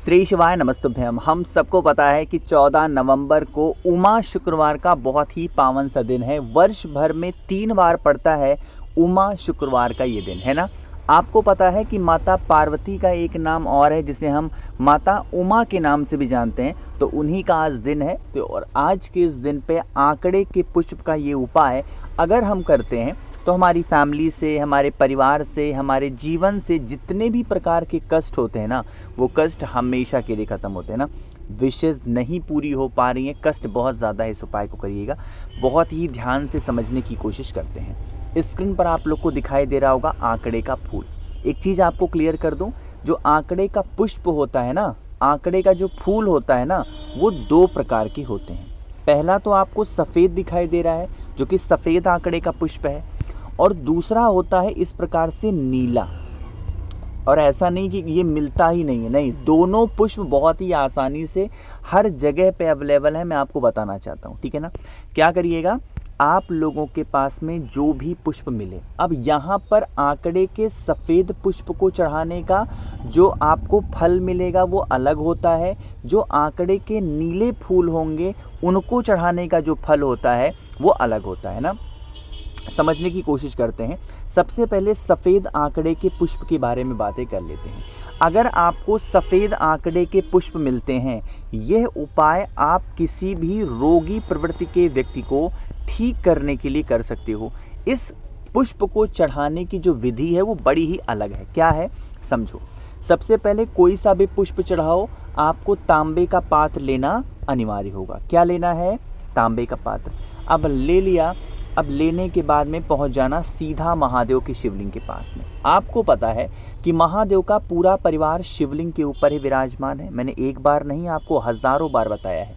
श्री शिवाय नमस्तुभ्यम। हम सबको पता है कि 14 नवंबर को उमा शुक्रवार का बहुत ही पावन सा दिन है। वर्ष भर में 3 बार पड़ता है उमा शुक्रवार का ये दिन, है ना। आपको पता है कि माता पार्वती का एक नाम और है जिसे हम माता उमा के नाम से भी जानते हैं, तो उन्हीं का आज दिन है। तो और आज के इस दिन पे आंकड़े के पुष्प का ये उपाय अगर हम करते हैं तो हमारी फैमिली से, हमारे परिवार से, हमारे जीवन से जितने भी प्रकार के कष्ट होते हैं ना, वो कष्ट हमेशा के लिए ख़त्म होते हैं ना। विशेष नहीं पूरी हो पा रही हैं, कष्ट बहुत ज़्यादा है, इस उपाय को करिएगा। बहुत ही ध्यान से समझने की कोशिश करते हैं। स्क्रीन पर आप लोग को दिखाई दे रहा होगा आंकड़े का फूल। एक चीज़ आपको क्लियर कर दूँ, जो आंकड़े का पुष्प होता है ना, आंकड़े का जो फूल होता है ना, वो 2 प्रकार के होते हैं। पहला तो आपको सफ़ेद दिखाई दे रहा है, जो कि सफ़ेद आंकड़े का पुष्प है, और दूसरा होता है इस प्रकार से नीला। और ऐसा नहीं कि ये मिलता ही नहीं है, नहीं, दोनों पुष्प बहुत ही आसानी से हर जगह पे अवेलेबल है। मैं आपको बताना चाहता हूँ, ठीक है ना। क्या करिएगा, आप लोगों के पास में जो भी पुष्प मिले, अब यहाँ पर आंकड़े के सफ़ेद पुष्प को चढ़ाने का जो आपको फल मिलेगा वो अलग होता है। जो आंकड़े के नीले फूल होंगे उनको चढ़ाने का जो फल होता है वो अलग होता है ना। समझने की कोशिश करते हैं। सबसे पहले सफ़ेद आंकड़े के पुष्प के बारे में बातें कर लेते हैं। अगर आपको सफ़ेद आंकड़े के पुष्प मिलते हैं, यह उपाय आप किसी भी रोगी प्रवृत्ति के व्यक्ति को ठीक करने के लिए कर सकते हो। इस पुष्प को चढ़ाने की जो विधि है वो बड़ी ही अलग है। क्या है, समझो। सबसे पहले कोई सा भी पुष्प चढ़ाओ, आपको तांबे का पात्र लेना अनिवार्य होगा। क्या लेना है, तांबे का पात्र। अब ले लिया, अब लेने के बाद में पहुंच जाना सीधा महादेव के शिवलिंग के पास में। आपको पता है कि महादेव का पूरा परिवार शिवलिंग के ऊपर ही विराजमान है। मैंने एक बार नहीं, आपको हजारों बार बताया है।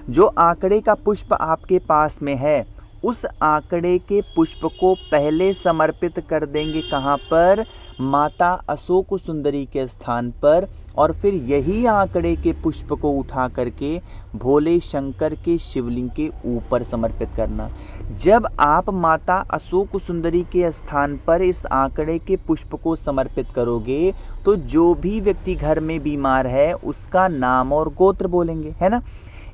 जो आंकड़े का पुष्प आपके पास में है, उस आंकड़े के पुष्प को पहले समर्पित कर देंगे कहाँ पर, माता अशोक सुंदरी के स्थान पर, और फिर यही आंकड़े के पुष्प को उठा करके भोले शंकर के शिवलिंग के ऊपर समर्पित करना। जब आप माता अशोक सुंदरी के स्थान पर इस आंकड़े के पुष्प को समर्पित करोगे तो जो भी व्यक्ति घर में बीमार है उसका नाम और गोत्र बोलेंगे, है ना।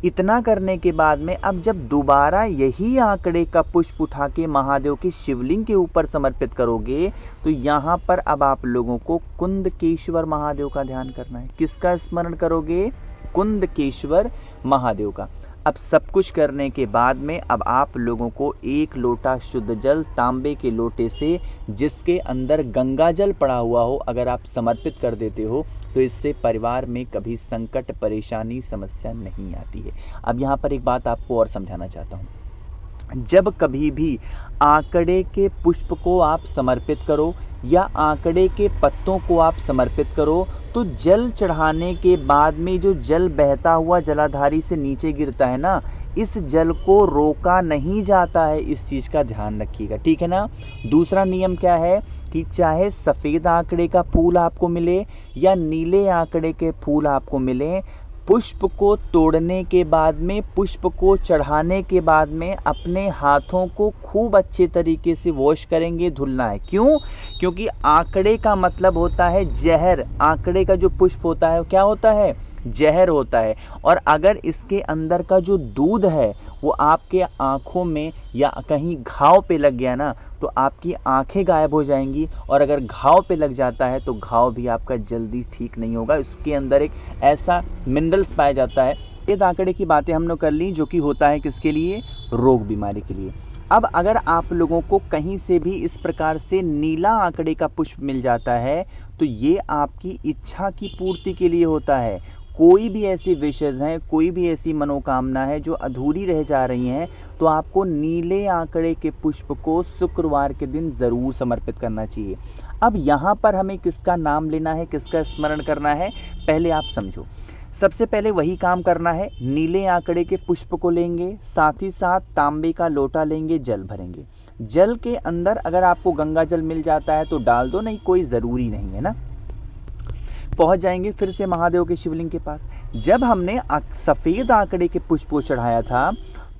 इतना करने के बाद में अब जब दोबारा यही आंकड़े का पुष्प उठा के महादेव के शिवलिंग के ऊपर समर्पित करोगे तो यहाँ पर अब आप लोगों को कुंदकेश्वर महादेव का ध्यान करना है। किसका स्मरण करोगे, कुंदकेश्वर महादेव का। अब सब कुछ करने के बाद में अब आप लोगों को 1 लोटा शुद्ध जल तांबे के लोटे से, जिसके अंदर गंगा जल पड़ा हुआ हो, अगर आप समर्पित कर देते हो तो इससे परिवार में कभी संकट, परेशानी, समस्या नहीं आती है। अब यहाँ पर एक बात आपको और समझाना चाहता हूँ। जब कभी भी आंकड़े के पुष्प को आप समर्पित करो या आंकड़े के पत्तों को आप समर्पित करो तो जल चढ़ाने के बाद में जो जल बहता हुआ जलाधारी से नीचे गिरता है ना, इस जल को रोका नहीं जाता है। इस चीज़ का ध्यान रखिएगा, ठीक है ना। दूसरा नियम क्या है कि चाहे सफ़ेद आंकड़े का फूल आपको मिले या नीले आंकड़े के फूल आपको मिले, पुष्प को तोड़ने के बाद में, पुष्प को चढ़ाने के बाद में अपने हाथों को खूब अच्छे तरीके से वॉश करेंगे, धुलना है। क्यों? क्योंकि आंकड़े का मतलब होता है जहर। आंकड़े का जो पुष्प होता है क्या होता है, जहर होता है। और अगर इसके अंदर का जो दूध है वो आपके आँखों में या कहीं घाव पे लग गया ना, तो आपकी आंखें गायब हो जाएंगी। और अगर घाव पे लग जाता है तो घाव भी आपका जल्दी ठीक नहीं होगा। इसके अंदर एक ऐसा मिनरल्स पाया जाता है। ये आंकड़े की बातें हम लोग कर ली, जो कि होता है किसके लिए, रोग बीमारी के लिए। अब अगर आप लोगों को कहीं से भी इस प्रकार से नीला आंकड़े का पुष्प मिल जाता है तो ये आपकी इच्छा की पूर्ति के लिए होता है। कोई भी ऐसी विशेष हैं, कोई भी ऐसी मनोकामना है जो अधूरी रह जा रही हैं, तो आपको नीले आंकड़े के पुष्प को शुक्रवार के दिन ज़रूर समर्पित करना चाहिए। अब यहाँ पर हमें किसका नाम लेना है, किसका स्मरण करना है, पहले आप समझो। सबसे पहले वही काम करना है, नीले आंकड़े के पुष्प को लेंगे, साथ ही साथ तांबे का लोटा लेंगे, जल भरेंगे। जल के अंदर अगर आपको गंगा जल मिल जाता है तो डाल दो, नहीं कोई ज़रूरी नहीं है ना। पहुंच जाएंगे फिर से महादेव के शिवलिंग के पास। जब हमने सफ़ेद आंकड़े के पुष्प को चढ़ाया था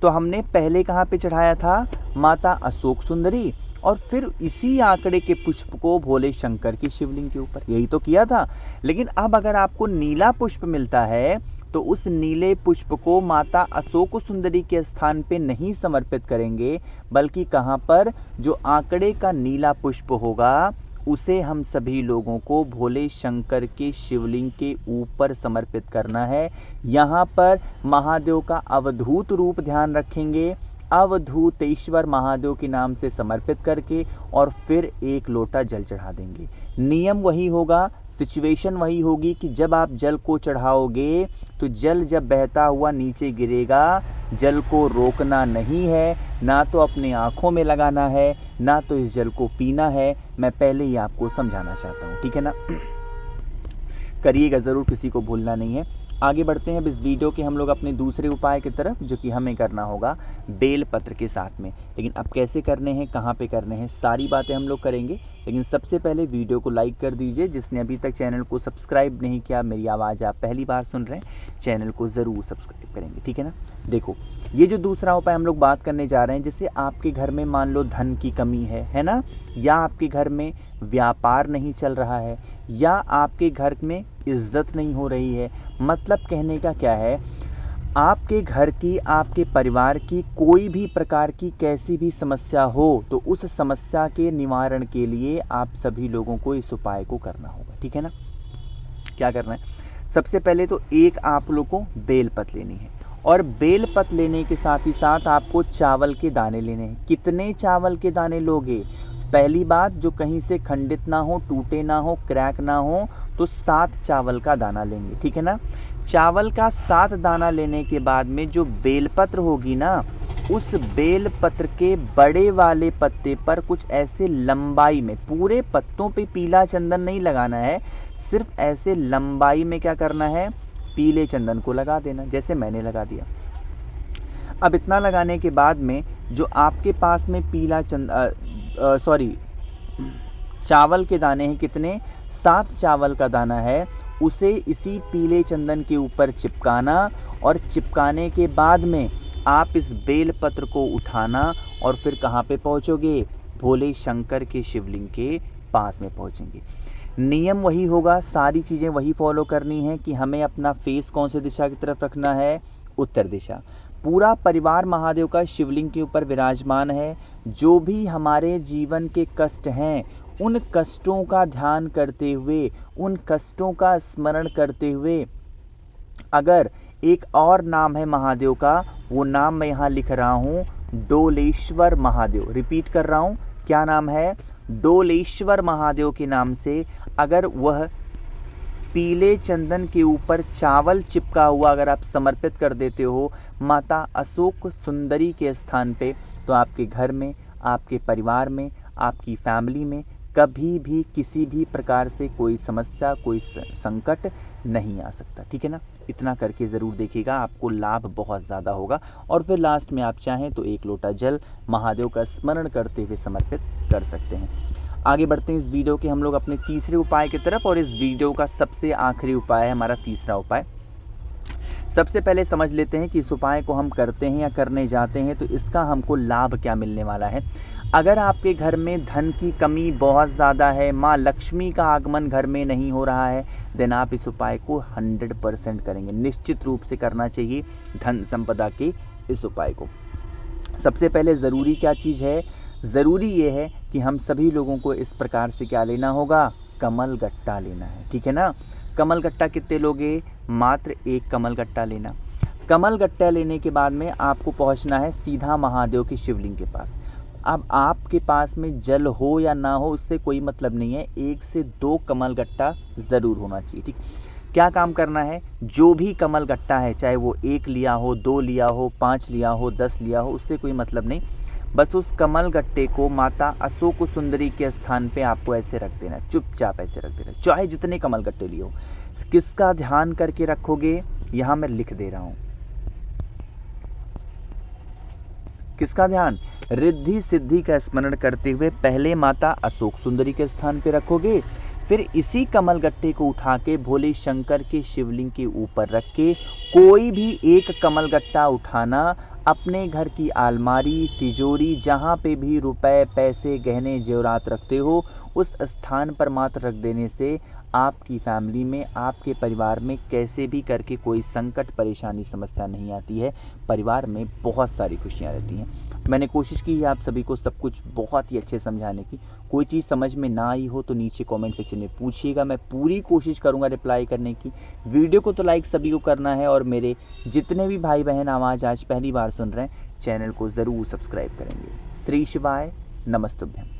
तो हमने पहले कहाँ पे चढ़ाया था, माता अशोक सुंदरी, और फिर इसी आंकड़े के पुष्प को भोले शंकर की शिवलिंग के ऊपर, यही तो किया था। लेकिन अब अगर आपको नीला पुष्प मिलता है तो उस नीले पुष्प को माता अशोक सुंदरी के स्थान पे नहीं समर्पित करेंगे, बल्कि कहाँ पर, जो आंकड़े का नीला पुष्प होगा उसे हम सभी लोगों को भोले शंकर के शिवलिंग के ऊपर समर्पित करना है। यहाँ पर महादेव का अवधूत रूप ध्यान रखेंगे, अवधूतेश्वर महादेव के नाम से समर्पित करके, और फिर 1 लोटा जल चढ़ा देंगे। नियम वही होगा, सिचुएशन वही होगी कि जब आप जल को चढ़ाओगे तो जल जब बहता हुआ नीचे गिरेगा, जल को रोकना नहीं है, ना तो अपने आँखों में लगाना है, ना तो इस जल को पीना है। मैं पहले ही आपको समझाना चाहता हूँ, ठीक है ना। करिएगा ज़रूर, किसी को भूलना नहीं है। आगे बढ़ते हैं अब इस वीडियो के हम लोग अपने दूसरे उपाय की तरफ, जो कि हमें करना होगा बेल पत्र के साथ में। लेकिन अब कैसे करने हैं, कहाँ पे करने हैं, सारी बातें हम लोग करेंगे। लेकिन सबसे पहले वीडियो को लाइक कर दीजिए। जिसने अभी तक चैनल को सब्सक्राइब नहीं किया, मेरी आवाज़ आप पहली बार सुन रहे हैं, चैनल को ज़रूर सब्सक्राइब करेंगे, ठीक है ना। देखो, ये जो दूसरा उपाय हम लोग बात करने जा रहे हैं, जैसे आपके घर में मान लो धन की कमी है ना, या आपके घर में व्यापार नहीं चल रहा है, या आपके घर में इज्जत नहीं हो रही है। मतलब कहने का क्या है, आपके घर की, आपके परिवार की कोई भी प्रकार की कैसी भी समस्या हो, तो उस समस्या के निवारण के लिए आप सभी लोगों को इस उपाय को करना होगा, ठीक है ना। क्या करना है, सबसे पहले तो एक आप लोग को बेलपत्र लेनी है, और बेलपत्र लेने के साथ ही साथ आपको चावल के दाने लेने हैं। कितने चावल के दाने लोगे, पहली बात, जो कहीं से खंडित ना हो, टूटे ना हो, क्रैक ना हो, तो 7 चावल का दाना लेंगे, ठीक है ना। चावल का 7 दाना लेने के बाद में जो बेलपत्र होगी ना, उस बेलपत्र के बड़े वाले पत्ते पर कुछ ऐसे लंबाई में, पूरे पत्तों पे पीला चंदन नहीं लगाना है, सिर्फ ऐसे लंबाई में क्या करना है, पीले चंदन को लगा देना, जैसे मैंने लगा दिया। अब इतना लगाने के बाद में जो आपके पास में पीला चावल के दाने हैं, कितने, 7 चावल का दाना है, उसे इसी पीले चंदन के ऊपर चिपकाना, और चिपकाने के बाद में आप इस बेलपत्र को उठाना, और फिर कहाँ पे पहुँचोगे, भोले शंकर के शिवलिंग के पास में पहुँचेंगे। नियम वही होगा, सारी चीज़ें वही फॉलो करनी है कि हमें अपना फेस कौन से दिशा की तरफ रखना है, उत्तर दिशा। पूरा परिवार महादेव का शिवलिंग के ऊपर विराजमान है। जो भी हमारे जीवन के कष्ट हैं, उन कष्टों का ध्यान करते हुए, उन कष्टों का स्मरण करते हुए, अगर एक और नाम है महादेव का, वो नाम मैं यहाँ लिख रहा हूँ, डोलेश्वर महादेव। रिपीट कर रहा हूँ, क्या नाम है, डोलेश्वर महादेव के नाम से अगर वह पीले चंदन के ऊपर चावल चिपका हुआ अगर आप समर्पित कर देते हो माता अशोक सुंदरी के स्थान पे, तो आपके घर में, आपके परिवार में, आपकी फैमिली में कभी भी किसी भी प्रकार से कोई समस्या, कोई संकट नहीं आ सकता, ठीक है ना। इतना करके ज़रूर देखिएगा, आपको लाभ बहुत ज़्यादा होगा। और फिर लास्ट में आप चाहें तो 1 लोटा जल महादेव का स्मरण करते हुए समर्पित कर सकते हैं। आगे बढ़ते हैं इस वीडियो के हम लोग अपने तीसरे उपाय की तरफ, और इस वीडियो का सबसे आखिरी उपाय है हमारा तीसरा उपाय। सबसे पहले समझ लेते हैं कि इस उपाय को हम करते हैं या करने जाते हैं तो इसका हमको लाभ क्या मिलने वाला है। अगर आपके घर में धन की कमी बहुत ज़्यादा है, माँ लक्ष्मी का आगमन घर में नहीं हो रहा है, देन आप इस उपाय को 100% करेंगे। निश्चित रूप से करना चाहिए धन संपदा के इस उपाय को। सबसे पहले ज़रूरी क्या चीज़ है, ज़रूरी ये है कि हम सभी लोगों को इस प्रकार से क्या लेना होगा, कमल गट्टा लेना है, ठीक है ना। कमल गट्टा कितने लोगे, मात्र 1 कमल गट्टा लेना। कमल गट्टा लेने के बाद में आपको पहुंचना है सीधा महादेव की शिवलिंग के पास। अब आपके पास में जल हो या ना हो उससे कोई मतलब नहीं है, 1 से 2 कमल गट्टा ज़रूर होना चाहिए, ठीक। क्या काम करना है, जो भी कमल गट्टा है, चाहे वो 1 लिया हो, 2 लिया हो, 5 लिया हो, 10 लिया हो, उससे कोई मतलब नहीं। बस उस कमल गट्टे को माता अशोक सुंदरी के स्थान पे आपको ऐसे रख देना, चुपचाप ऐसे रख देना, चाहे जितने कमल गट्टे लिए हो। किसका ध्यान करके रखोगे, यहाँ मैं लिख दे रहा हूँ, किसका ध्यान, रिद्धि सिद्धि का स्मरण करते हुए पहले माता अशोक सुंदरी के स्थान पे रखोगे, फिर इसी कमल गट्टे को उठा के भोले शंकर के शिवलिंग के ऊपर रख के कोई भी 1 कमल गट्टा उठाना, अपने घर की अलमारी, तिजोरी, जहाँ पे भी रुपए, पैसे, गहने, जेवरात रखते हो, उस स्थान पर मात्र रख देने से आपकी फैमिली में, आपके परिवार में कैसे भी करके कोई संकट, परेशानी, समस्या नहीं आती है। परिवार में बहुत सारी खुशियाँ रहती हैं। मैंने कोशिश की है आप सभी को सब कुछ बहुत ही अच्छे समझाने की। कोई चीज़ समझ में ना आई हो तो नीचे कमेंट सेक्शन में पूछिएगा, मैं पूरी कोशिश करूँगा रिप्लाई करने की। वीडियो को तो लाइक सभी को करना है, और मेरे जितने भी भाई बहन आवाज़ आज पहली बार सुन रहे हैं, चैनल को ज़रूर सब्सक्राइब करेंगे। श्री शिवाय, नमस्तुभ्यम।